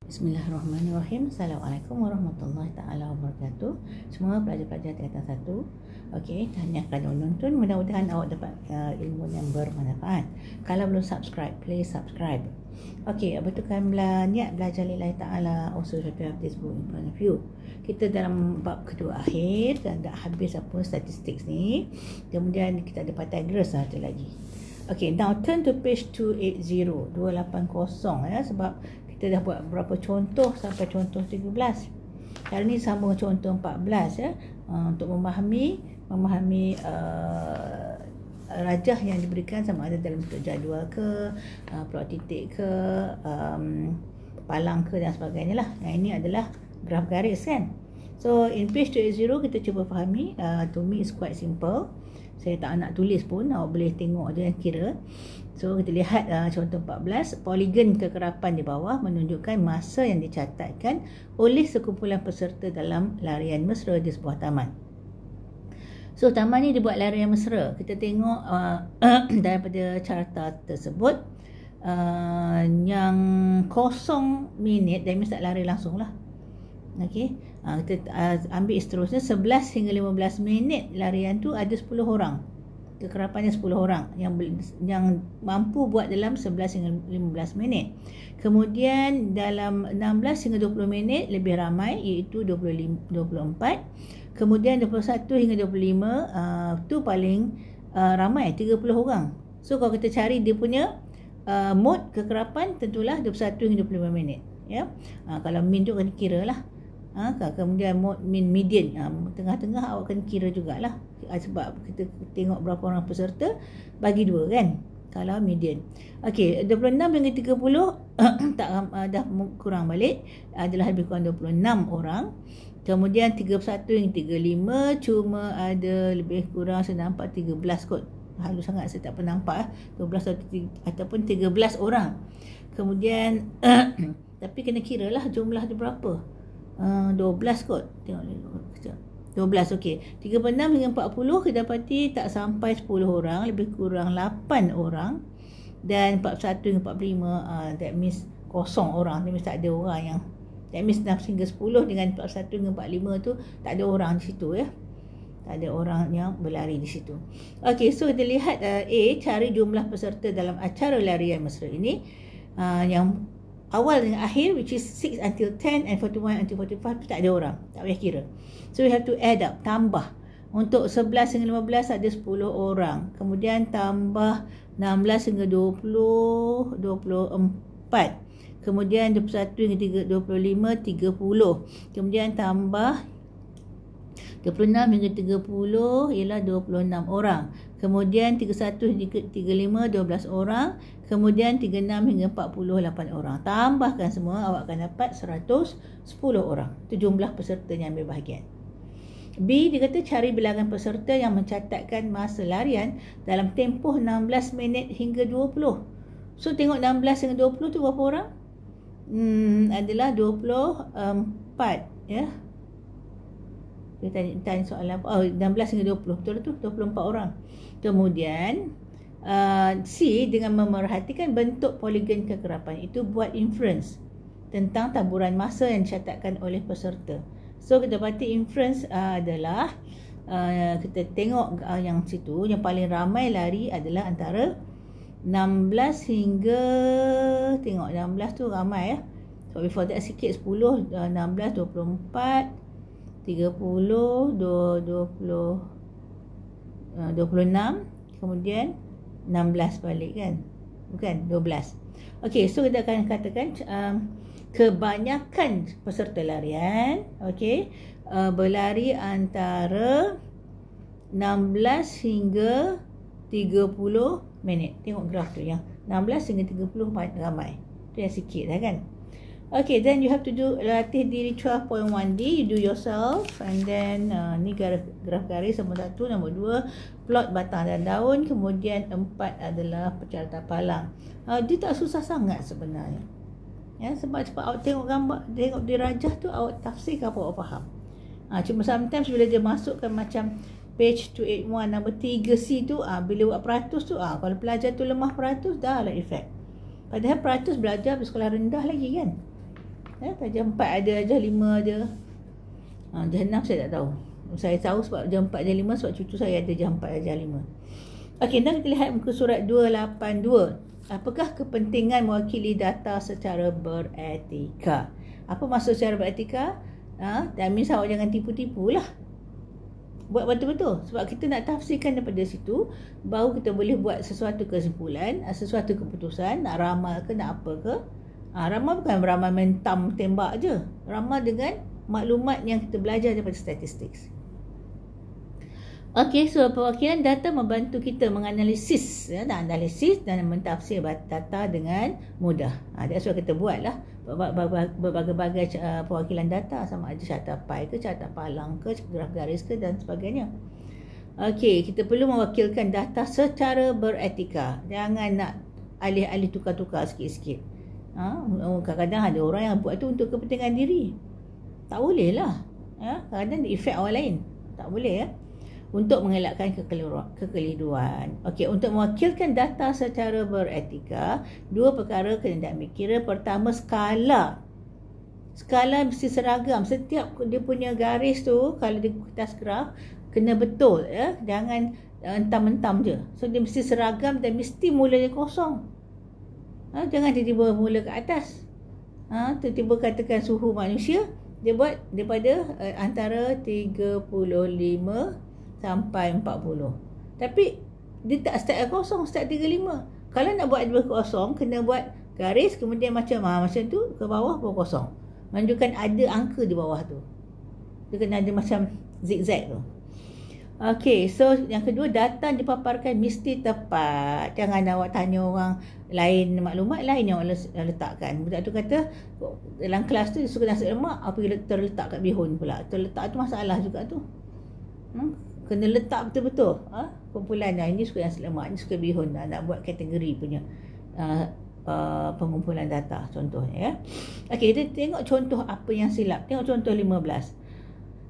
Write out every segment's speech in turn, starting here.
Bismillahirrahmanirrahim. Assalamualaikum warahmatullahi taala wabarakatuh. Semua pelajar-pelajar tingkatan 1. Okey, tahniah menonton. Mudah-mudahan awak dapat ilmu yang bermanfaat. Kalau belum subscribe, please subscribe. Okey, betulkan niat belajar lillahi taala, also to have this book in front of you. Kita dalam bab kedua akhir dan dah habis apa statistik ni. Kemudian kita ada Pythagoras satu lagi. Okay, now turn to page 280 ya, sebab kita dah buat berapa contoh sampai contoh 13. Hari ni sambung contoh 14 ya, untuk memahami rajah yang diberikan sama ada dalam bentuk jadual ke, plot titik ke, palang ke dan sebagainya lah. Yang ini adalah graf garis kan. So in page 280 kita cuba fahami. To me is quite simple. Saya tak nak tulis pun, awak boleh tengok je yang kira. So kita lihat contoh 14, poligon kekerapan di bawah menunjukkan masa yang dicatatkan oleh sekumpulan peserta dalam larian mesra di sebuah taman. So taman ni dibuat larian mesra. Kita tengok daripada carta tersebut, yang 0 minit, dan tak lari langsung lah. Okey, kita ambil seterusnya 11 hingga 15 minit larian tu ada 10 orang. Kekerapannya 10 orang yang mampu buat dalam 11 hingga 15 minit. Kemudian dalam 16 hingga 20 minit lebih ramai, iaitu 24. Kemudian 21 hingga 25 tu paling ramai, 30 orang. So kalau kita cari dia punya mode kekerapan, tentulah 21 hingga 25 minit ya. Kalau min tu kena kira lah. Kemudian mode min median, tengah-tengah awak kena kira jugalah, sebab kita tengok berapa orang peserta, bagi 2 kan kalau median. Okey, 26 hingga 30 dah kurang balik, adalah lebih kurang 26 orang. Kemudian 31 hingga 35 cuma ada lebih kurang, saya nampak 13 kot. Halus sangat, saya tak pernah nampak 12 ataupun 13 orang. Kemudian tapi kena kira lah jumlah dia berapa. 12 kot. Tengok ni. 12, okey. 36 hingga 40 kita dapati tak sampai 10 orang, lebih kurang 8 orang. Dan 41 hingga 45 that means kosong orang. That means tak ada orang yang, that means 6 hingga 10 dengan 41 hingga 45 tu tak ada orang di situ ya. Tak ada orang yang berlari di situ. Okey, so kita lihat A, cari jumlah peserta dalam acara larian mesra ini. Yang awal dengan akhir, which is 6 until 10 and 41 until 45 tu tak ada orang, tak payah kira. So we have to add up, tambah. Untuk 11 hingga 15 ada 10 orang. Kemudian tambah 16 hingga 20, 24. Kemudian 21 hingga 25, 30. Kemudian tambah 26 hingga 30 ialah 26 orang. Kemudian 31 hingga 35, 12 orang. Kemudian 36 hingga 48 orang. Tambahkan semua, awak akan dapat 110 orang. Itu jumlah peserta yang ambil bahagian. B, dia kata cari bilangan peserta yang mencatatkan masa larian dalam tempoh 16 minit hingga 20. So tengok 16 hingga 20 tu berapa orang? Adalah 24 ya. Dia tanya soalan apa? 16 hingga 20. Betul tu? 24 orang. Kemudian C, dengan memerhatikan bentuk poligon kekerapan itu, buat inference tentang taburan masa yang dicatatkan oleh peserta. So kita dapati inference adalah kita tengok yang situ, yang paling ramai lari adalah antara 16 hingga, tengok 16 tu ramai ya. So before that sikit, 10, 16, 24, 30, 26, kemudian 16 balik kan, bukan 12. Okey, so kita akan katakan kebanyakan peserta larian berlari antara 16 hingga 30 minit. Tengok graf tu, yang 16 hingga 30 ramai, tu yang sikit lah kan. Okay, then you have to do latih diri 12.1D, you do yourself, and then ni graf garis nombor 1, nombor 2 plot batang dan daun, kemudian 4 adalah percarta palang. Dia tak susah sangat sebenarnya ya, sebab cepat awak tengok gambar, tengok di rajah tu, awak tafsirkan apa awak faham. Cuma sometimes bila dia masukkan macam page 281 nombor 3C tu, bila buat peratus tu, kalau pelajar tu lemah peratus, dah lah efek. Padahal peratus belajar di sekolah rendah lagi kan. Darjah 4 ada, darjah 5 ada. Darjah 6 saya tak tahu. Saya tahu sebab darjah 4, darjah 5 sebab cucu saya ada darjah 4, darjah 5. Okey, dan kita lihat muka surat 282. Apakah kepentingan mewakili data secara beretika? Apa maksud secara beretika? That means awak jangan tipu-tipu lah. Buat betul-betul. Sebab kita nak tafsirkan daripada situ, baru kita boleh buat sesuatu kesimpulan, sesuatu keputusan, nak ramal ke, nak apa ke. Ramal bukan ramal mentam tembak je. Ramal dengan maklumat yang kita belajar daripada statistik. Okey, so perwakilan data membantu kita menganalisis, analisis dan mentafsir data dengan mudah. That's what kita buat lah. Berbagai-bagai perwakilan data, sama ada carta pie ke, carta palang ke, graf garis ke dan sebagainya. Okey, kita perlu mewakilkan data secara beretika. Jangan nak alih-alih tukar-tukar sikit-sikit. Kadang-kadang ada orang yang buat tu untuk kepentingan diri. Tak boleh lah. Kadang-kadang efek orang lain. Tak boleh ya. Untuk mengelakkan kekeliruan. Okey, untuk mewakilkan data secara beretika, dua perkara kena diambil kira. Pertama, skala. Skala mesti seragam. Setiap dia punya garis tu, kalau di kertas graf, kena betul ya. Jangan entam-entam je. So dia mesti seragam dan mesti mulanya kosong. Jangan tiba-tiba mula ke atas. Tiba-tiba katakan suhu manusia, dia buat daripada antara 35 sampai 40. Tapi dia tak start kosong, start 35. Kalau nak buat dia kosong, kena buat garis, kemudian macam tu ke bawah pun kosong. Menunjukkan ada angka di bawah tu. Dia kena ada macam zigzag tu. Okey, so yang kedua, data yang dipaparkan mesti tepat. Jangan awak tanya orang lain, maklumat lain yang awak letakkan. Budak tu kata dalam kelas tu dia suka nasi lemak, apa terletak kat bihun pula. Terletak tu masalah juga tu. Kena letak betul-betul. Kumpulan ini suka nasi lemak, ini suka bihun. Nak buat kategori punya pengumpulan data contohnya ya. Okey, kita tengok contoh apa yang silap. Tengok contoh 15.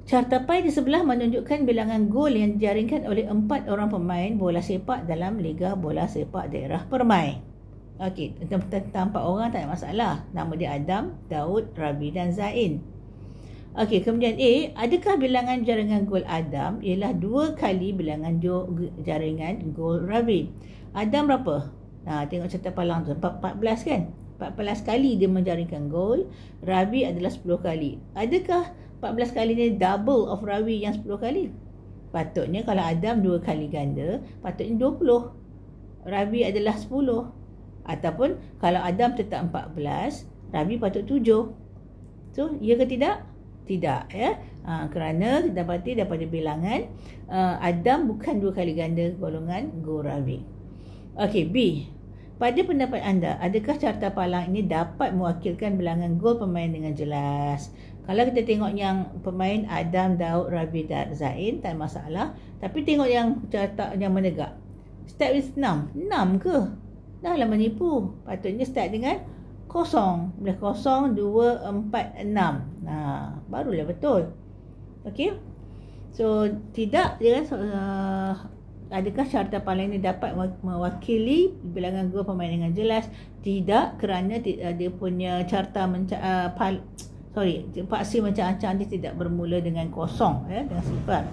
Carta pie di sebelah menunjukkan bilangan gol yang dijaringkan oleh 4 orang pemain bola sepak dalam Liga Bola Sepak Daerah Permai. Okey, tentang 4 orang tak ada masalah. Nama dia Adam, Daud, Rabi dan Zain. Okey, kemudian A, adakah bilangan jaringan gol Adam ialah 2 kali bilangan jaringan gol Rabi? Adam berapa? Tengok carta palang tu, 14 kan? 14 kali dia menjaringkan gol. Rabi adalah 10 kali. Adakah 14 kali ni double of Rabi yang 10 kali? Patutnya kalau Adam 2 kali ganda, patutnya 20. Rabi adalah 10. Ataupun kalau Adam tetap 14, Rabi patut 7. So, ya ke tidak? Tidak ya. Kerana kita dapati daripada bilangan Adam bukan 2 kali ganda golongan gol Rabi. Okey, B. Pada pendapat anda, adakah carta palang ini dapat mewakilkan bilangan gol pemain dengan jelas? Kalau kita tengok yang pemain Adam, Daud, Rabi dan Zain, tak ada masalah. Tapi tengok yang carta yang menegak. Start with 6. 6 ke? Dah lah menipu. Patutnya start dengan kosong. Boleh kosong, 2, 4, 6. Barulah betul. Okey. So, tidak. Dia kan, adakah carta palang ini dapat mewakili bilangan gol pemain dengan jelas? Tidak, kerana dia punya carta paksi macam-macam dia tidak bermula dengan kosong ya, dengan sifar.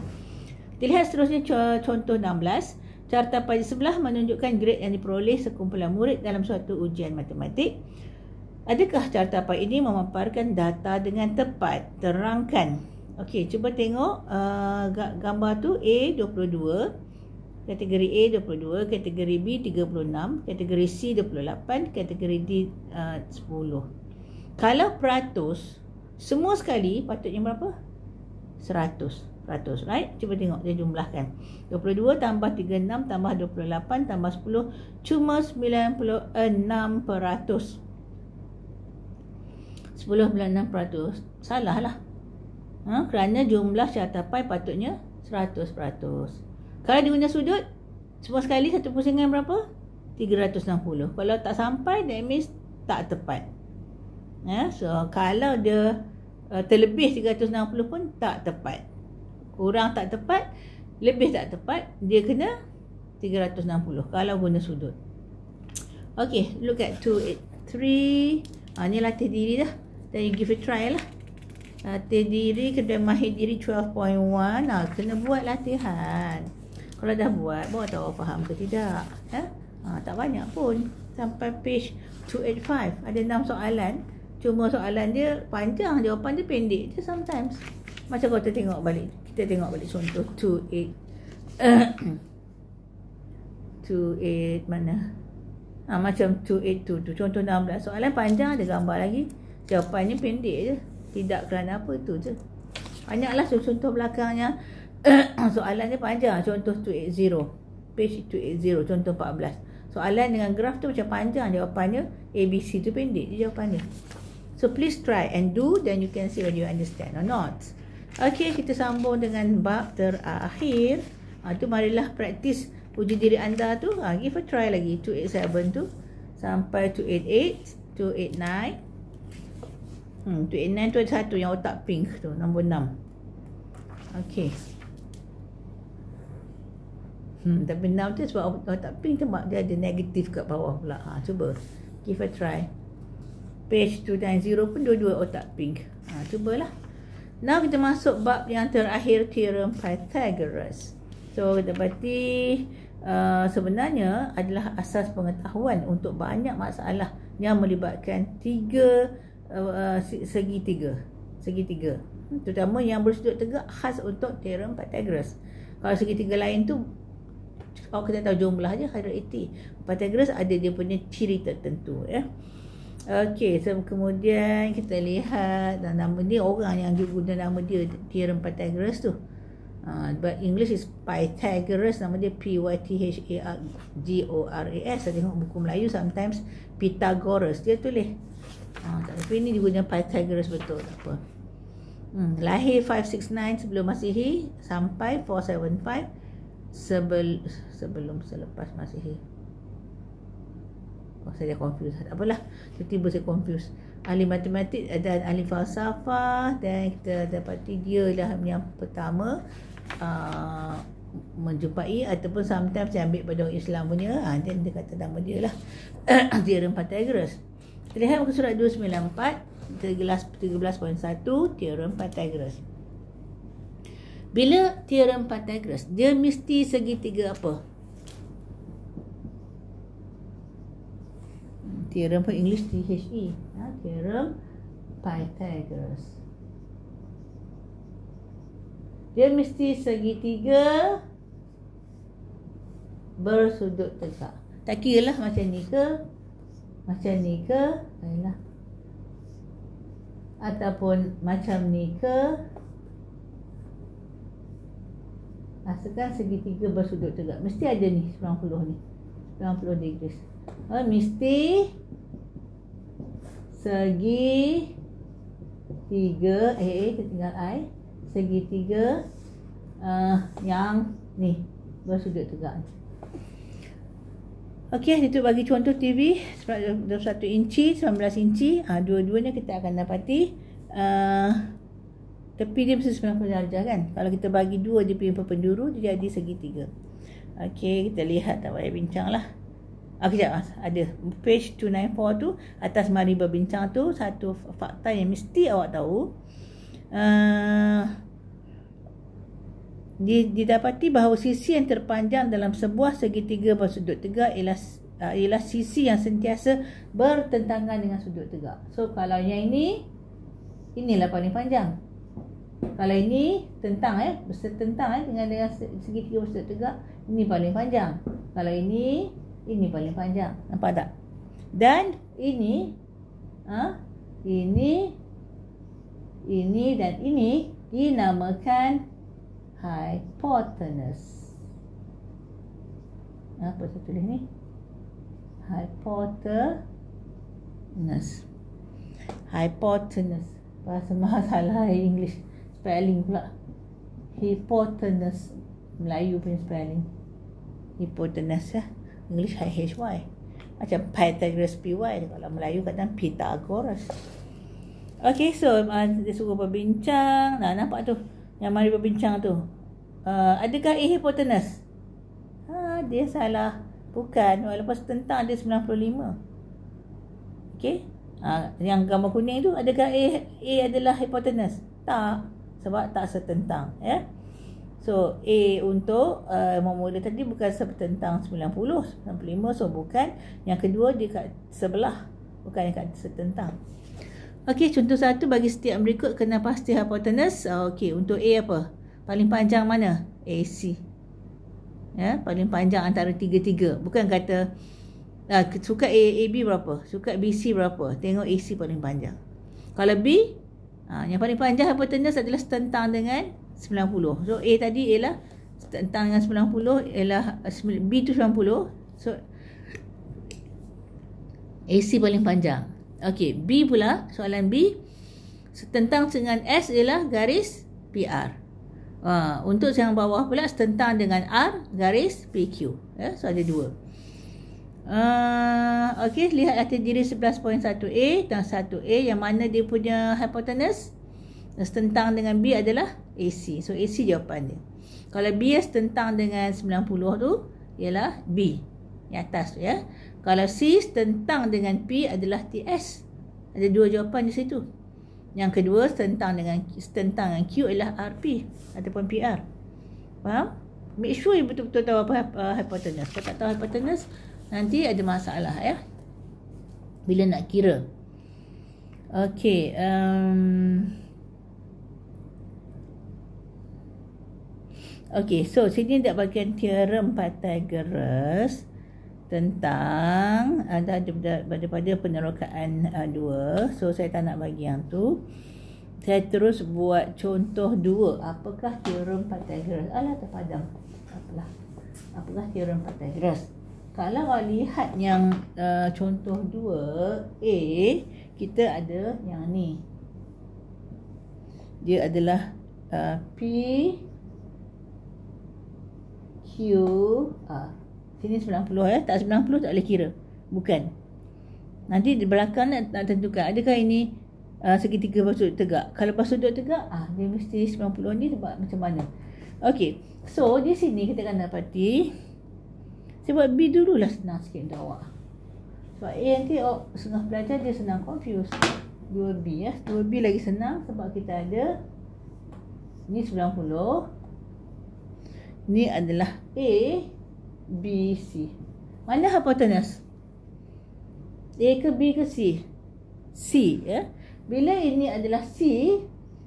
Dilihat seterusnya contoh 16. Carta pie sebelah menunjukkan grade yang diperoleh sekumpulan murid dalam suatu ujian matematik. Adakah carta pie ini memaparkan data dengan tepat? Terangkan. Okey, cuba tengok gambar tu. A 22, kategori A 22, kategori B 36, kategori C 28, kategori D 10. Kalau peratus, semua sekali patutnya berapa? 100%, right? Cuba tengok dia jumlahkan. 22 tambah 36 tambah 28 tambah 10 cuma 96%. 96%. Salah lah. Kerana jumlah carta pie patutnya 100%. Kalau dia guna sudut, semua sekali satu pusingan berapa? 360. Kalau tak sampai, that means tak tepat. So kalau dia terlebih 360 pun tak tepat. Kurang tak tepat, lebih tak tepat, dia kena 360 kalau guna sudut. Okey, look at 283. Ni latih diri dah. then you give a try lah. Latih diri, kedai mahir diri 12.1. Kena buat latihan. Kalau dah buat, baru tahu faham ke tidak. Tak banyak pun. Sampai page 285. Ada 6 soalan. Cuma soalan dia panjang, jawapan dia pendek je sometimes. Macam kalau kita tengok balik. Kita tengok balik contoh 28 mana? Macam 282 tu. Contoh 16. Soalan panjang, ada gambar lagi. Jawapannya pendek je. Tidak kerana apa tu je. Banyaklah contoh belakangnya. Soalan dia panjang. Contoh 280. Page 280. Contoh 14. Soalan dengan graf tu macam panjang jawapannya. ABC tu pendek je jawapannya. So please try and do. Then you can see whether you understand or not. Okay, kita sambung dengan bab terakhir. Tu marilah praktis uji diri anda tu. Give a try lagi. 287 tu. Sampai 288. 289. 289 tu ada satu yang otak pink tu, nombor 6. Okey. Tapi 6 tu sebab otak pink tu dia ada negatif kat bawah pula. Cuba. Give a try. Page 290 pun dua-dua otak pink. Cubalah. Now kita masuk bab yang terakhir, teorem Pythagoras. So kita berarti sebenarnya adalah asas pengetahuan untuk banyak masalah yang melibatkan segitiga. Terutama yang bersudut tegak khas untuk teorem Pythagoras. Kalau segitiga lain tu kalau kita tahu jumlah je 180. Pythagoras ada dia punya ciri tertentu ya. Okey, so kemudian kita lihat nama dia, orang yang guna nama dia teorem Pythagoras tu. But English is Pythagoras, nama dia Pythagoras. Saya tengok buku Melayu sometimes Pythagoras dia tulis. Tapi ini digunakan Pythagoras betul, tak apa. Lahir 569 sebelum Masihi sampai 475 selepas Masihi. Saya dah confuse. Tak apalah, tiba-tiba saya confuse. Ahli matematik dan ahli falsafah, dan kita dapati dia lah yang pertama menjumpai ataupun sometimes saya ambil pada orang Islam punya. Dan dia kata nama dia lah teorem Pythagoras. Kita lihat muka surat 294 13.1 teorem Pythagoras. Bila teorem Pythagoras, dia mesti segitiga apa? Teorem for English THE. Teorem Pythagoras. Dia mesti segitiga bersudut tegak. Tak kira lah macam ni ke, macam ni ke, baiklah, ataupun macam ni ke, asalkan segitiga bersudut tegak. Mesti ada ni 90 ni, 90 degrees. Mesti segitiga tertinggal I, segitiga yang ni bersudut tegak. Okey, itu bagi contoh TV 21 inci, 19 inci. Dua-duanya kita akan dapati tepi dia mesti 90 darjah kan. Kalau kita bagi dua dia punya perpenduru, dia jadi segitiga. Okey, kita lihat, tak payah bincang lah. Kejap, ada page 294 tu, atas mari berbincang tu, satu fakta yang mesti awak tahu. Didapati bahawa sisi yang terpanjang dalam sebuah segitiga bersudut tegak ialah sisi yang sentiasa bertentangan dengan sudut tegak. So kalau yang inilah paling panjang. Kalau ini tentang bertentang dengan segitiga bersudut tegak, ini paling panjang. Kalau ini paling panjang. Nampak tak? Dan ini dan ini dinamakan hypotenuse. Apa saya tulis ni? Hypotenuse. Bahasa masalah English spelling pula. Hypotenuse. Melayu punya spelling. Hypotenuse ya. English HY. Macam Pythagoras PY. Kalau Melayu kata Pythagoras. Okay, so dia suruh berbincang. Nampak tu yang mari berbincang tu. Adakah A hypotenuse? Dia salah. Bukan. Walaupun tentang dia 95. Okey. Yang gambar kuning tu, adakah A adalah hypotenuse? Tak, sebab tak setentang, ya. So A untuk memula tadi bukan setentang 90, 95, so bukan. Yang kedua dia kat sebelah, bukan kat setentang. Okey, contoh satu, bagi setiap berikut kena pasti hipotenus. Okey, untuk A apa? Paling panjang mana? AC. Ya, paling panjang antara tiga-tiga. Bukan kata sukat AB berapa, sukat BC berapa. Tengok AC paling panjang. Kalau B, yang paling panjang hipotenus adalah setentang dengan 90. So A tadi ialah setentang dengan 90, ialah B tu 90. So AC paling panjang. Okey, B pula, soalan B, setentang dengan S ialah garis PR. Untuk yang bawah pula setentang dengan R garis PQ. So ada dua. Okey, lihat atas diri 11.1A dan 1A, yang mana dia punya hipotenus setentang dengan B adalah AC. So AC jawapan dia. Kalau B setentang dengan 90 tu ialah B yang atas tu, ya. Kalau C setentang dengan P adalah TS. Ada dua jawapan di situ. Yang kedua setentang dengan Q ialah RP ataupun PR. Faham? Make sure you betul-betul tahu apa hipotenus. Kalau tak tahu hipotenus, nanti ada masalah, ya, bila nak kira. Okey, okey, so sini dah bagian teorem Pythagoras tentang daripada penerokaan 2. So saya tak nak bagi yang tu. Saya terus buat contoh 2. Apakah teorem Pythagoras? Alah, terpadam. Apakah teorem Pythagoras? Kalau awak lihat yang contoh 2A, kita ada yang ni. Dia adalah P Q R. Sini 90, ya. Tak 90 tak boleh kira. Bukan. Nanti di belakang nak tentukan adakah ini segitiga bersudut tegak. Kalau bersudut tegak, dia mesti 90 ni sebab macam mana. Okey. So di sini kita akan dapati, sebab B dululah senang sikit untuk awak. Sebab A nanti awak setengah belajar dia senang confuse. 2B, ya. 2B lagi senang sebab kita ada ni 90. Ni adalah A, B, C. Mana hipotenus? A ke B ke C? C, ya. Bila ini adalah C,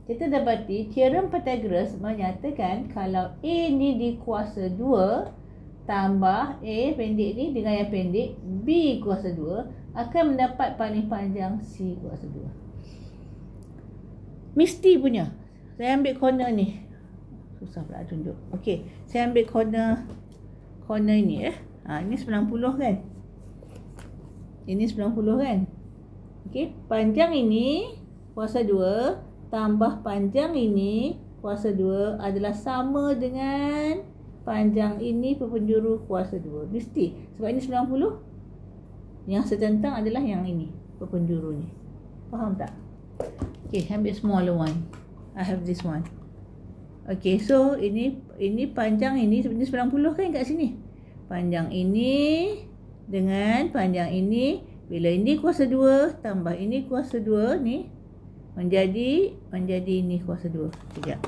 kita dapati teorem Pythagoras menyatakan kalau A ni dikuasa 2 tambah A pendek ni dengan yang pendek B kuasa 2 akan mendapat paling panjang C kuasa 2. Mesti punya. Saya ambil corner ni. Susah pula tunjuk. Okey, saya ambil corner ini, ya. Ini 90 kan? Ini 90 kan? Okey, panjang ini kuasa 2 tambah panjang ini kuasa 2 adalah sama dengan panjang ini perpenjuru kuasa 2. Mesti. Sebab ini 90. Yang setentang adalah yang ini, perpenjuru ni. Faham tak? Okey, ambil smaller one. I have this one. Okey, so ini panjang ini sebenarnya 90 kan kat sini. Panjang ini dengan panjang ini, bila ini kuasa 2 tambah ini kuasa 2 ni menjadi ini kuasa 2. Sekejap.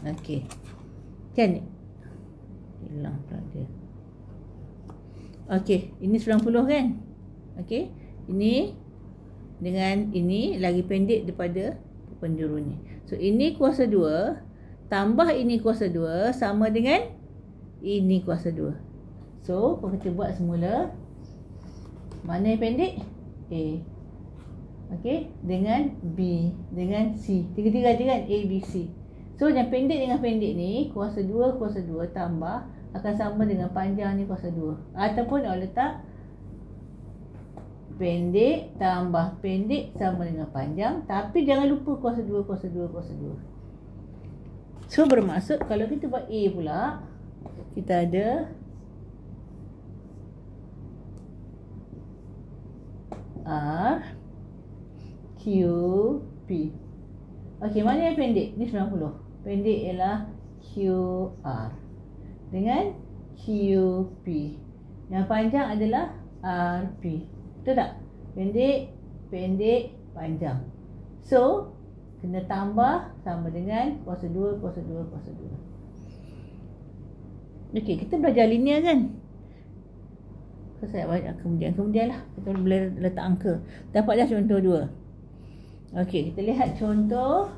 Okey. Kan hilang pula dia. Okey, ini 90 kan? Okey. Ini dengan ini lagi pendek daripada penjuru ni. So ini kuasa 2 tambah ini kuasa 2 sama dengan ini kuasa 2. So kita buat semula. Mana yang pendek? A. Okey, dengan B, dengan C. Tiga-tiga ada kan? A, B, C. So yang pendek dengan pendek ni kuasa 2 tambah akan sama dengan panjang ni kuasa 2. Ataupun awak letak pendek tambah pendek sama dengan panjang, tapi jangan lupa kuasa 2. So bermaksud kalau kita buat A pula, kita ada R Q P. Okey, mana yang pendek? Ni 90. Pendek ialah QR dengan QP. Yang panjang adalah RP. Betul tak? Pendek, pendek, panjang. So, kena tambah sama dengan kuasa 2, kuasa 2, kuasa 2. Okey, kita belajar linear kan? Saya banyak kemudian lah kita boleh letak angka. Dapat dah contoh 2. Okey, kita lihat contoh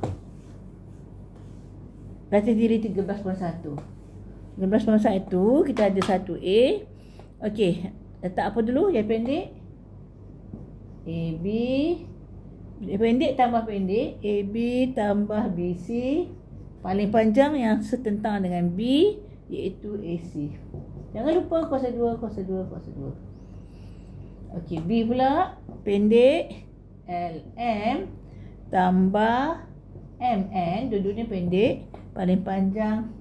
latih diri 13.1. 13.1 kita ada 1A. Okey, letak apa dulu yang pendek? AB. Pendek tambah pendek, AB tambah BC. Paling panjang yang setentang dengan B iaitu AC. Jangan lupa kuasa 2, kuasa 2, kuasa 2. Okey, B pula pendek, LM tambah MN, dua-duanya pendek, paling panjang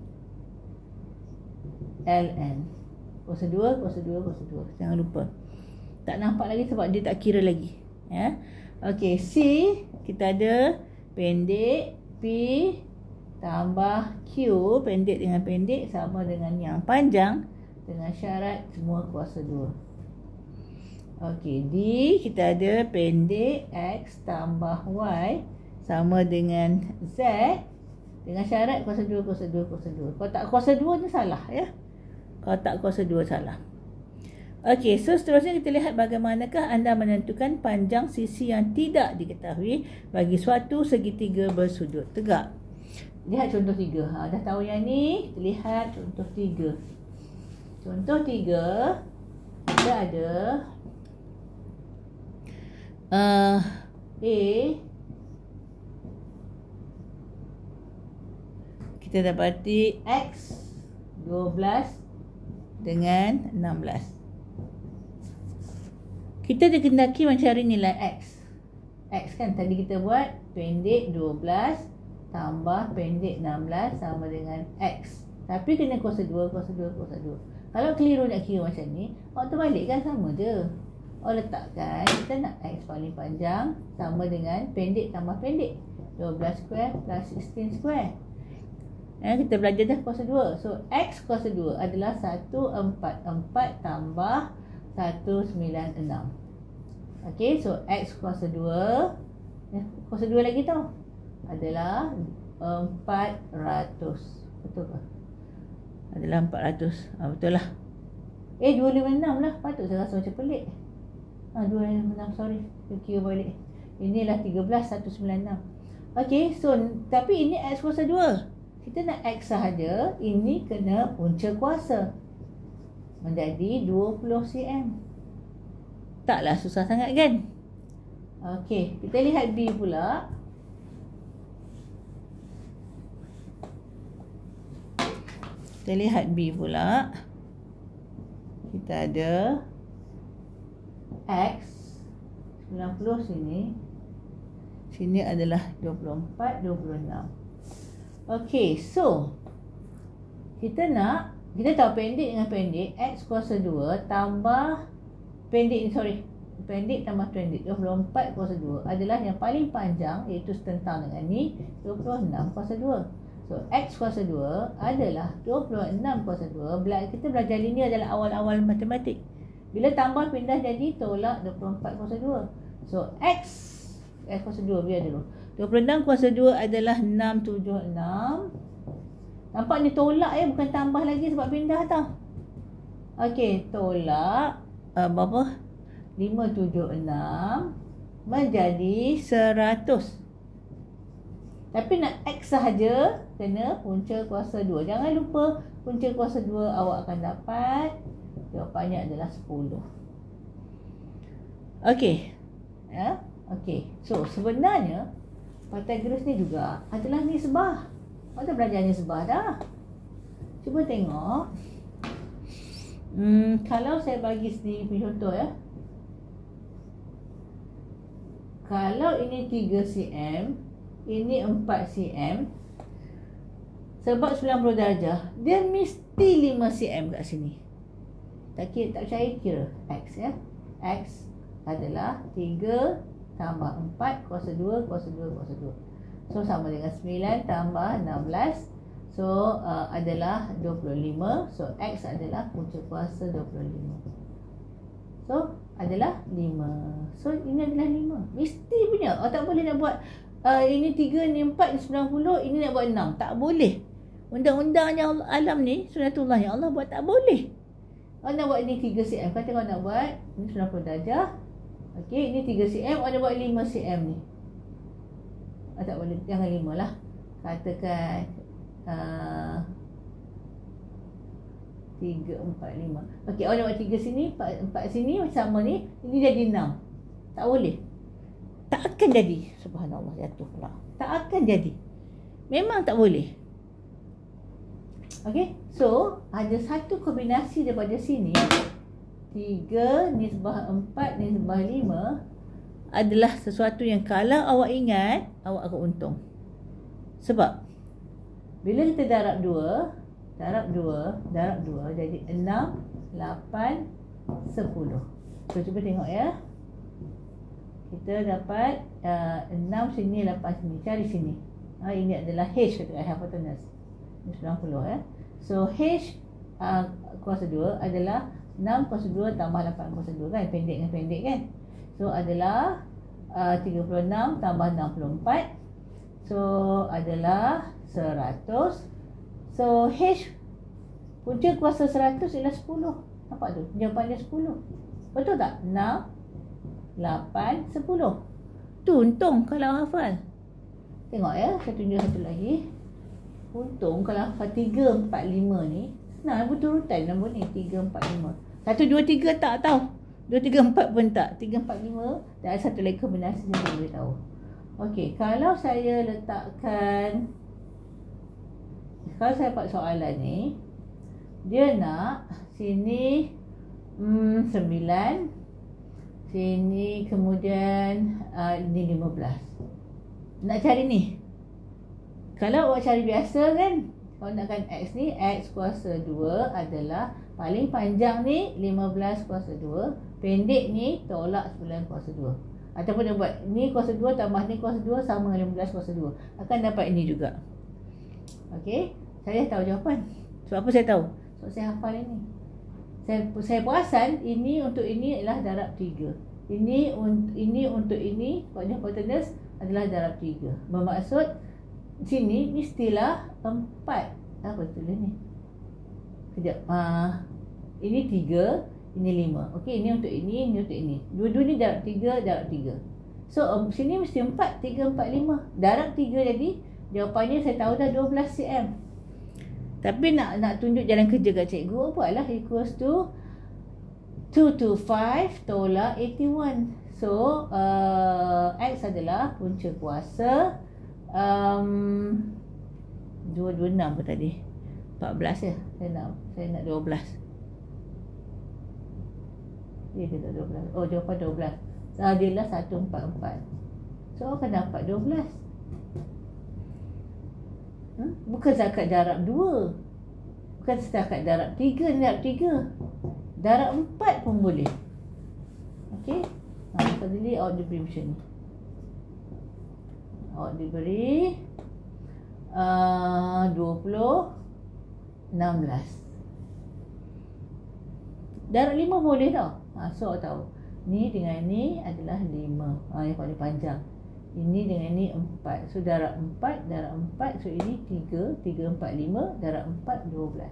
LN. Kuasa 2, kuasa 2, kuasa 2. Jangan lupa. Tak nampak lagi sebab dia tak kira lagi. Ya. Okey, C kita ada pendek, P tambah Q, pendek dengan pendek sama dengan yang panjang dengan syarat semua kuasa 2. Okey, D kita ada pendek, X tambah Y sama dengan Z dengan syarat kuasa 2, kuasa 2, kuasa 2. Kalau tak kuasa 2 ni salah ya. Kalau tak kuasa 2 salah. Okey, so seterusnya kita lihat bagaimanakah anda menentukan panjang sisi yang tidak diketahui bagi suatu segitiga bersudut tegak. Lihat contoh 3. Dah tahu yang ni, kita lihat contoh 3. Contoh 3 kita ada A kita dapati X 12 dengan 16. Kita dikendaki mencari nilai X. X kan tadi kita buat pendek 12 tambah pendek 16 sama dengan X. Tapi kena kuasa 2, kuasa 2, kuasa 2. Kalau keliru nak kira macam ni, waktu balik kan sama je. Letakkan kita nak X paling panjang sama dengan pendek tambah pendek. 12 square plus 16 square. Kita belajar dah kuasa 2. So, X kuasa 2 adalah 144 tambah 196. Okey, so X kuasa 2. Kuasa 2 lagi tau. Adalah 400. Betul ke? Adalah 400. Betul lah. 256 lah. Patut saya rasa macam pelik. 256, sorry. Kira balik. Inilah 13,196. Okey, so tapi ini X kuasa 2. Kita nak X sahaja. Ini kena punca kuasa. Menjadi 20 cm. Taklah susah sangat kan? Okey, kita lihat B pula. Kita lihat B pula. Kita ada X 90 sini. Sini adalah 24, 26. Okey, so kita tahu pendek dengan pendek X kuasa 2 tambah pendek tambah pendek 24 kuasa 2 adalah yang paling panjang, iaitu setentang dengan ni 26 kuasa 2. So X kuasa 2 adalah 26 kuasa 2. Kita belajar linear dalam awal-awal matematik. Bila tambah pindah jadi tolak 24 kuasa 2. So X kuasa 2 biar dulu. 26 kuasa 2 adalah 676. Nampak ni tolak bukan tambah lagi sebab pindah tau. Okey, tolak berapa? 576 menjadi 100. Tapi nak X sahaja kena punca kuasa 2. Jangan lupa punca kuasa 2 awak akan dapat. Jawapannya adalah 10. Okey. Okey. So sebenarnya Pythagoras ni juga adalah nisbah. Kita belajar nisbah dah. Cuba tengok. Kalau saya bagi sendiri punya contoh ya. Kalau ini 3 cm, ini 4 cm. Sebab 90 darjah, dia mesti 5 cm kat sini. Tak percaya kira X ya. X adalah 3 tambah 4 kuasa 2 kuasa 2 kuasa 2. So sama dengan 9 tambah 16 So adalah 25. So X adalah punca kuasa 25. So adalah 5. So ini adalah 5. Mesti punya. Tak boleh nak buat ini 3, ni 4, ni 90, ini nak buat 6. Tak boleh. Undang-undangnya alam ni, sunatullahnya Allah buat tak boleh. Orang nak buat ini 3 cm. Kata orang nak buat ini 90 darjah. Okey, ini 3 cm. Orang nak buat 5 cm ni. Tak boleh. Jangan 5 lah. Katakan 3, 4, 5. Okey, orang nak buat 3 sini, 4 sini sama ni. Ini jadi 6. Tak boleh. Tak akan jadi. Subhanallah, jatuh pula. Tak akan jadi. Memang tak boleh. Okey, so ada satu kombinasi daripada sini. 3 nisbah 4 nisbah 5 adalah sesuatu yang kalau awak ingat, awak akan untung. Sebab bila kita darab 2 jadi 6, 8, 10. So cuba tengok ya. Kita dapat 6 sini, 8 sini. Cari sini. Ini adalah H kata hypotenuse. 90 ya. So H kuasa 2 adalah 6 kuasa 2 tambah 8 kuasa 2 kan. Pendek dengan pendek kan. So adalah 36 tambah 64. So adalah 100. So H punca kuasa 100 ialah 10. Nampak tu? Jawapan dia 10. Betul tak? 6, 8, 10. Tu untung kalau hafal. Tengok ya, saya tunjuk satu lagi. Untung kalau hafal 3, 4, 5 ni senang berurutan nombor ni. 3, 4, 5. 1, 2, 3 tak tahu. 2, 3, 4 pun tak. 3, 4, 5. Dan satu lagi kombinasi yang saya boleh tahu. Okey, kalau saya letakkan, kalau saya buat soalan ni, dia nak sini 9, sini kemudian ni 15. Nak cari ni. Kalau awak cari biasa kan, kalau nakkan X ni, X kuasa 2 adalah paling panjang ni 15 kuasa 2, pendek ni tolak 9 kuasa 2. Ataupun dia buat ni kuasa 2 tambah ni kuasa 2 sama dengan 15 kuasa 2. Akan dapat ini juga. Okey, saya tahu jawapan. Sebab apa saya tahu? Sebab saya hafal ini. Saya perasan ini untuk ini adalah darab 3. Ini untuk ini, hypotenuse adalah darab 3. Bermaksud sini mestilah 4. Apa tulis ni? Kejap. Ini 3, ini 5. Okey, ini untuk ini untuk ini. Dua-dua ni darab 3, darab 3. So sini mesti 4, 3, 4, 5. Darab 3 jadi jawapannya saya tahu dah 12 cm. Tapi nak tunjuk jalan kerja kat cikgu, buatlah equals to 225 tolak 81. So X adalah punca kuasa 226 ke tadi? 14 ya? Saya nak 12. Dia kata 12. Oh, jawapan 12. Dia lah 144. So akan dapat 12. Bukan setakat darab 2. Bukan setakat darab 3. Darab 3. Darab 4 pun boleh. Okey. Jadi awak diberi macam ni. Awak diberi 20, 16. Darab 5 boleh tau. So awak tahu. Ni dengan ni adalah 5. Yang paling panjang. Ini dengan ni 4. So darab 4, darab 4. So ini 3, 3, 4, 5. Darab 4, 12.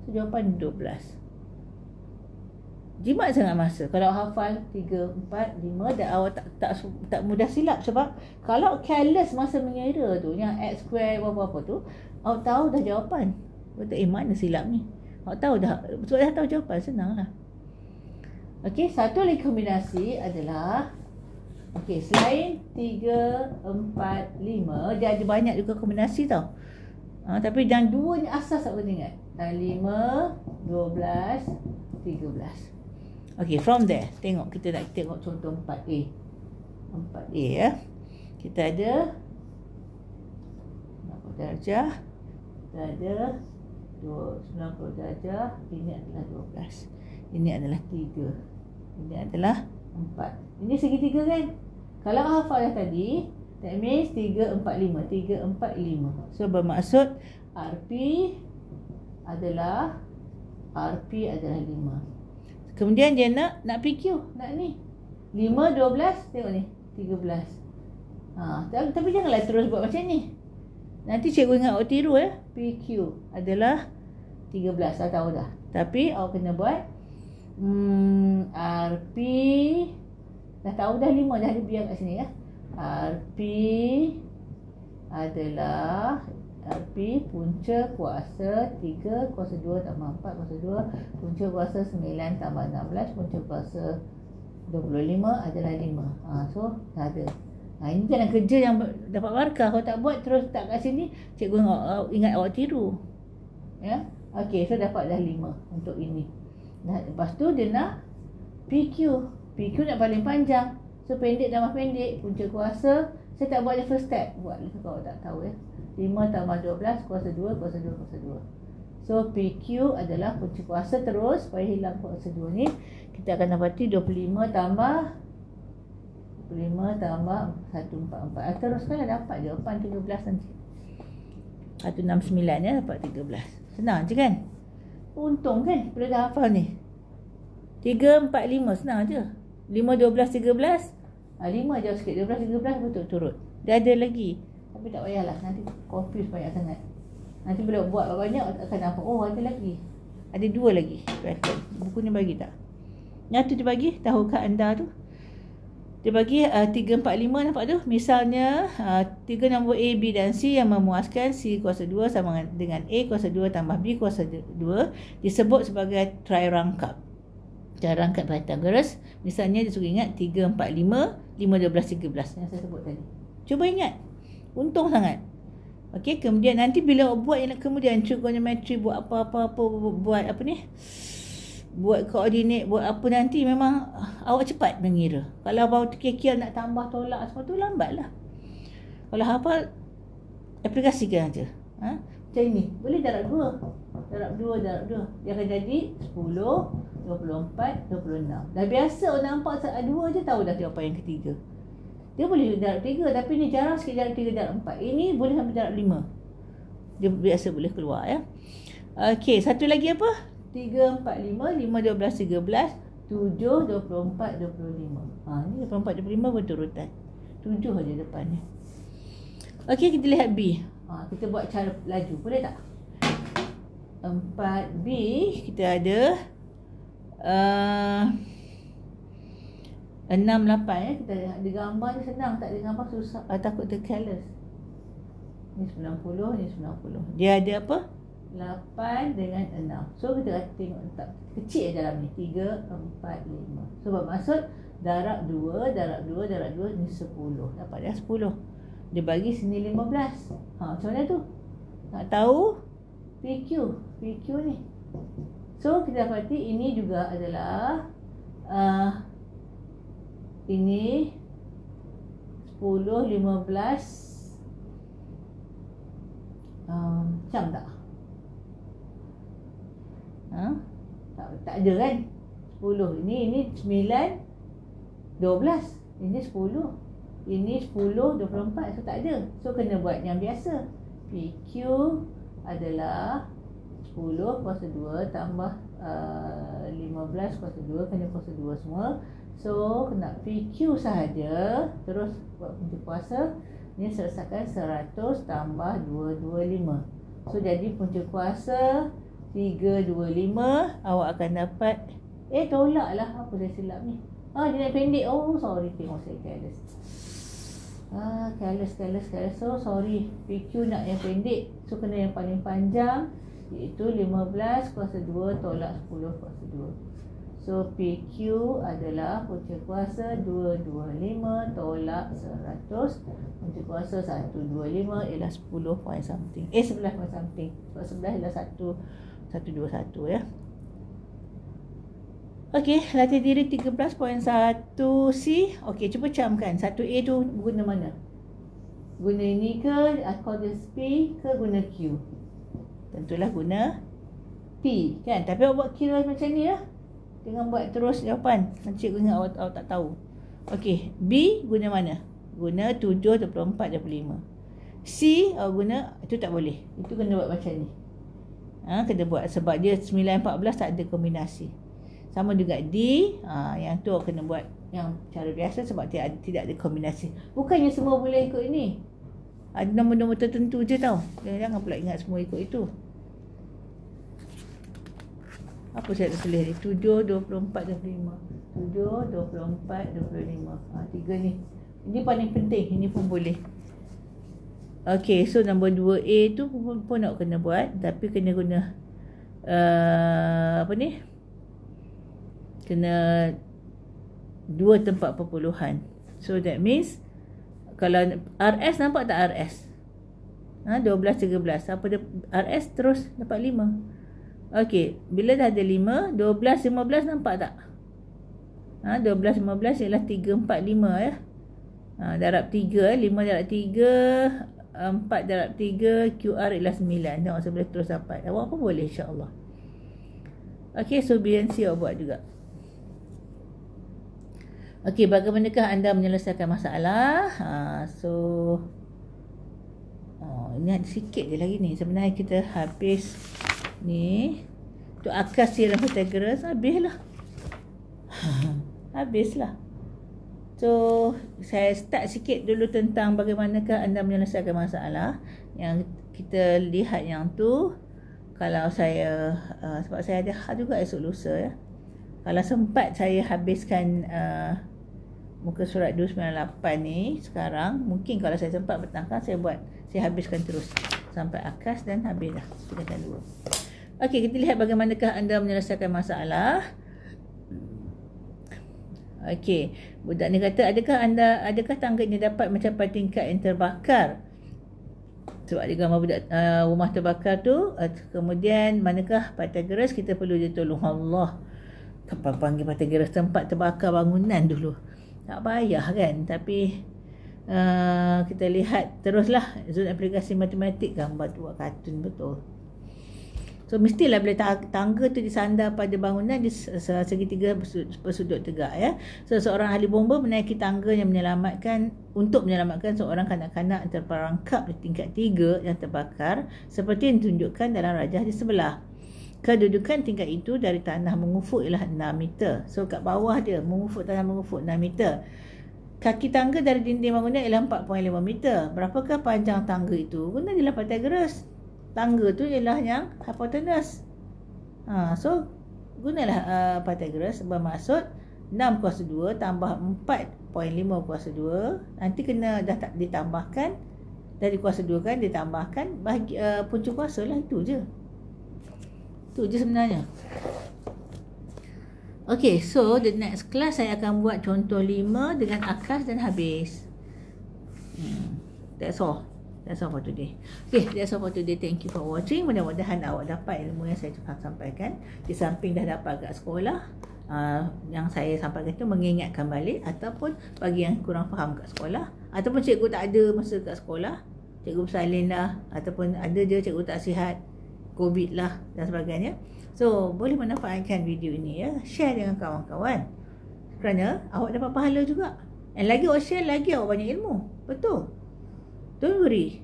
So jawapan 12. Jimat sangat masa. Kalau hafal 3, 4, 5 dan awak tak mudah silap. Sebab kalau careless masa mengira tu, yang X square apa-apa tu, awak tahu dah jawapan. Betul, mana silap ni? Awak tahu dah. Sebab dah tahu jawapan, senang lah. Okey, satu lagi kombinasi adalah, okey, selain 3, 4, 5, dia ada banyak juga kombinasi tau. Tapi yang dua ni asas tak boleh ingat. 5, 12, 13. Okey, from there, kita nak tengok contoh 4A. 4A ya. Kita ada 90 darjah. Kita ada 90 darjah. Ini adalah 12. Ini adalah 3. Ini adalah 4. Ini segitiga kan? Kalau hafal tadi, That means 345. 345. So bermaksud RP adalah 5. Kemudian dia nak PQ, nak ni. 5, 12, tengok ni, 13. Tapi janganlah terus buat macam ni. Nanti cikgu ingat awak tiru ya. PQ adalah 13, saya tahu dah. Tapi awak kena buat RP, dah tahu dah 5 dah, biar kat sini ya. RP adalah punca kuasa 3 kuasa 2 tambah 4 kuasa 2, punca kuasa 9 tambah 16, punca kuasa 25 adalah 5. So dah ada. Ini jalan kerja yang dapat markah. Kalau tak buat terus tak kat sini, cikgu ingat awak tiru. Ya. Okey, so dapat dah 5 untuk ini. Lepas tu dia nak PQ. PQ nak paling panjang. So pendek tambah pendek, punca kuasa. Saya tak buat the first step. Buat kalau tak tahu ya. 5 tambah 12 kuasa 2 kuasa 2 kuasa 2. So PQ adalah punca kuasa terus supaya hilang kuasa 2 ni. Kita akan dapati 25 tambah 144. Teruskanlah dapat jawapan 13 nanti. 169 ya, dapat 13. Senang je kan? Untung kan bila dah hafal ni. 3, 4, 5 senang je. 5, 12, 13. 5 jauh sikit. 12, 13 betul turut. Dia ada lagi. Tapi tak payahlah. Nanti confuse banyak sangat. Nanti bila buat banyak akan nampak. Oh ada lagi. Ada 2 lagi. Bukunya bagi tak? Yang tu dia bagi. Tahukah anda tu? Dia bagi 3, 4, 5 nampak tu. Misalnya 3 nombor A, B dan C yang memuaskan C kuasa 2 sama dengan A kuasa 2 tambah B kuasa 2 disebut sebagai trirangkap. Rangkap Pythagoras. Misalnya dia suruh ingat 3, 4, 5, 5, 12, 13 yang saya sebut tadi. Cuba ingat. Untung sangat. Okey, kemudian nanti bila buat yang kemudian trigonometri, buat apa-apa, buat apa ni? Buat koordinat, buat apa nanti memang awak cepat mengira. Kalau baru kira-kira nak tambah tolak semua tu lambatlah. Kalau hafal aplikasikan aja. Macam ini. Boleh darab 2. Darab 2. Dia akan jadi 10, 24, 26. Dah biasa orang nampak 2 je tahu dah jawapan yang ketiga. Dia boleh darab 3 tapi ni jarang sikit darab 3, darab 4. Ini boleh sampai darab 5. Dia biasa boleh keluar ya. Okey, satu lagi apa? 3, 4, 5, 5, 12, 13, 7, 24, 25. Ni 24, 25 berturutan. 7 aja depannya. Okey, kita lihat B. Kita buat cara laju. Boleh tak? 4B kita ada 6, 8 ya. Kita ada gambar ni senang, tak ada gambar susah. Takut tercareless. Ni 90, ni 90. Dia ada apa? 8 dengan 6. So kita tengok tak kecil dalam ni. 3, 4, 5. So bermaksud darab 2, darab 2, darab 2 ni 10. Dapat dah 10. Dia bagi sini 15. Macam mana tu? Nak tahu PQ ni. So kita dapati ini juga adalah ini 10, 15 macam tak? Tak ada kan? 10. Ini 9, 12. Ini 10. Ini 10, 24. So tak ada. So kena buat yang biasa. PQ adalah 10 kuasa 2 tambah 15 kuasa 2. Kena kuasa 2 semua. So kena PQ sahaja. Terus buat punca kuasa. Ini selesaikan 100 tambah 225. So jadi punca kuasa 325. Awak akan dapat tolaklah. Apa saya silap ni? Dia nak pendek. Oh sorry, tengok saya careless. Careless. So sorry, PQ nak yang pendek. So kena yang paling panjang, iaitu 15 kuasa 2 tolak 10 kuasa 2. So PQ adalah punca kuasa 225 tolak 100. Punca kuasa 125 ialah 10 point something. 11 point something. Sebab 11 ialah 121 ya. Okey, latih diri 13.1C. Okey, cuba camkan. 1A tu guna mana? Guna ini ke accordance P ke guna Q? Tentulah guna P kan. Tapi awak buat kira macam ni lah. Jangan buat terus jawapan. Nanti cikgu ingat awak tak tahu. Okey, B guna mana? guna 7, 24, 25. C guna, itu tak boleh. Itu kena buat macam ni. Kena buat sebab dia 9, 14 tak ada kombinasi. Sama juga D, yang tu kena buat yang cara biasa sebab tidak ada kombinasi. Bukannya semua boleh ikut ini. Ada nombor-nombor tertentu je tau. Jangan pula ingat semua ikut itu. Apa saya nak tulis ni? 7, 24, 25. 7, 24, 25. Tiga ni. Ini paling penting. Ini pun boleh. Okay, so nombor 2A tu pun nak kena buat. Tapi kena guna apa ni? Kena 2 tempat perpuluhan. So that means kalau RS, nampak tak RS? 12, 13. Apa dia RS terus dapat 5. Okey, bila dah ada 5, 12, 15 nampak tak? 12, 15 ialah 3, 4, 5 ya. Darab 3, 5 darab 3, 4 darab 3, QR ialah 9. Tengok saya boleh terus dapat. Awak pun boleh insya-Allah. Okey, so BNC awak buat juga. Okey, bagaimanakah anda menyelesaikan masalah? Ini ada sikit je lagi ni. Sebenarnya kita habis ni. Tu akas teorem Pythagoras habislah. Habislah. So, saya start sikit dulu tentang bagaimanakah anda menyelesaikan masalah. Yang kita lihat yang tu, kalau saya sebab saya ada juga esok lusa ya. Kalau sempat saya habiskan muka surat 298 ni sekarang, mungkin kalau saya sempat petangkan saya habiskan terus sampai akas dan habis dah tingkatan 2. Okey, kita lihat bagaimanakah anda menyelesaikan masalah. Okey, budak ni kata, adakah tangga ini dapat mencapai tingkat yang terbakar? Sebab ada gambar budak rumah terbakar tu. Kemudian manakah Pythagoras? Kita perlu dia tolong. Allah, kapan panggil Pythagoras tempat terbakar bangunan dulu. Tak payah kan. Tapi kita lihat teruslah zon aplikasi matematik. Gambar tu buat kartun betul. So mestilah bila tangga tu disandar pada bangunan di segitiga bersudut tegak ya. So seorang ahli bomba menaiki tangga yang untuk menyelamatkan seorang kanak-kanak terperangkap di tingkat 3 yang terbakar seperti yang ditunjukkan dalam rajah di sebelah. Kedudukan tingkat itu dari tanah mengufuk ialah 6 meter. So kat bawah dia tanah mengufuk 6 meter. Kaki tangga dari dinding bangunan ialah 4.5 meter. Berapakah panjang tangga itu? Guna je Pythagoras. Tangga tu ialah yang hipotenus. So gunalah Pythagoras, bermaksud 6 kuasa 2 tambah 4.5 kuasa 2. Nanti kena dah tak ditambahkan dari kuasa 2 kan, ditambahkan bagi punca kuasa lah. Itu je sebenarnya. Okay, so the next class saya akan buat contoh 5 dengan akas dan habis. That's all for today. Okay, that's all for today. Thank you for watching. Mudah-mudahan awak dapat ilmu yang saya sampaikan. Di samping dah dapat kat sekolah, yang saya sampaikan itu mengingatkan balik, ataupun bagi yang kurang faham kat sekolah, ataupun cikgu tak ada masa kat sekolah, cikgu bersalin lah, ataupun ada je cikgu tak sihat, COVID lah dan sebagainya. So boleh manfaatkan video ini ya. Share dengan kawan-kawan, kerana awak dapat pahala juga. And lagi awak share, lagi awak banyak ilmu. Betul. Don't worry.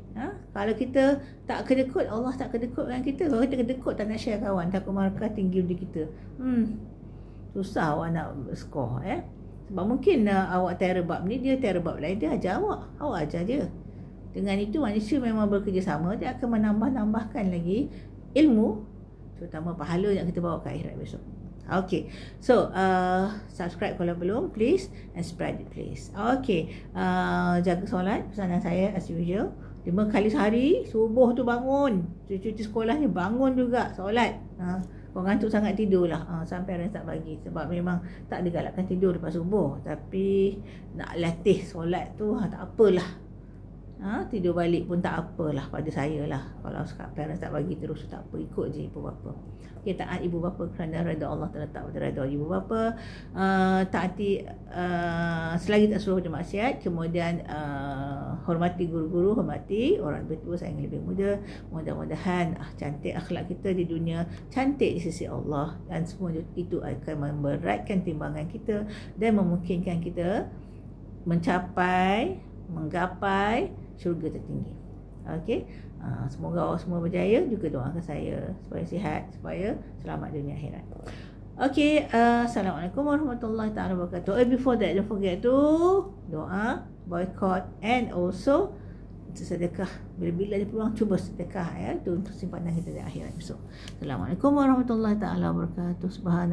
Kalau kita tak kedekut, Allah tak kedekut dengan kita. Kalau kita kedekut tak nak share kawan, takut markah tinggi di kita, susah awak nak skor ya. Sebab mungkin awak terror bab ni, dia terror bab lain, dia ajar awak ajar dia. Dengan itu manusia memang bekerjasama. Dia akan menambahkan lagi ilmu, terutama pahala yang kita bawa ke akhirat besok. Okay, so subscribe kalau belum, please, and spread it please. Okay, jaga solat, pesanan saya as usual, 5 kali sehari. Subuh tu bangun, cuci sekolahnya bangun juga solat. Kau ngantuk sangat, tidurlah sampai orang start bagi. Sebab memang tak ada galakkan tidur lepas subuh, tapi nak latih solat tu tak apalah. Tidur balik pun tak apalah pada saya lah. Kalau parents tak bagi terus tak apa, ikut je ibu bapa. Okay, taat ibu bapa kerana redha Allah terletak pada redha ibu bapa. Taati selagi tak suruh bermaksiat. Kemudian hormati guru-guru, hormati orang bertua, sayangi lebih muda. Mudah-mudahan cantik akhlak kita di dunia, cantik di sisi Allah, dan semua itu akan memberatkan timbangan kita dan memungkinkan kita mencapai menggapai syurga tertinggi. Okey. Semoga awak semua berjaya. Juga doakan saya supaya sihat, supaya selamat dunia akhirat. Okay, Assalamualaikum warahmatullahi taala wabarakatuh. Before that, don't forget to doa, boycott, and also sedekah. Bila-bila ada peluang, cuba sedekah ya, itu untuk simpanan kita di akhirat besok. Assalamualaikum warahmatullahi taala wabarakatuh. Subhanallah.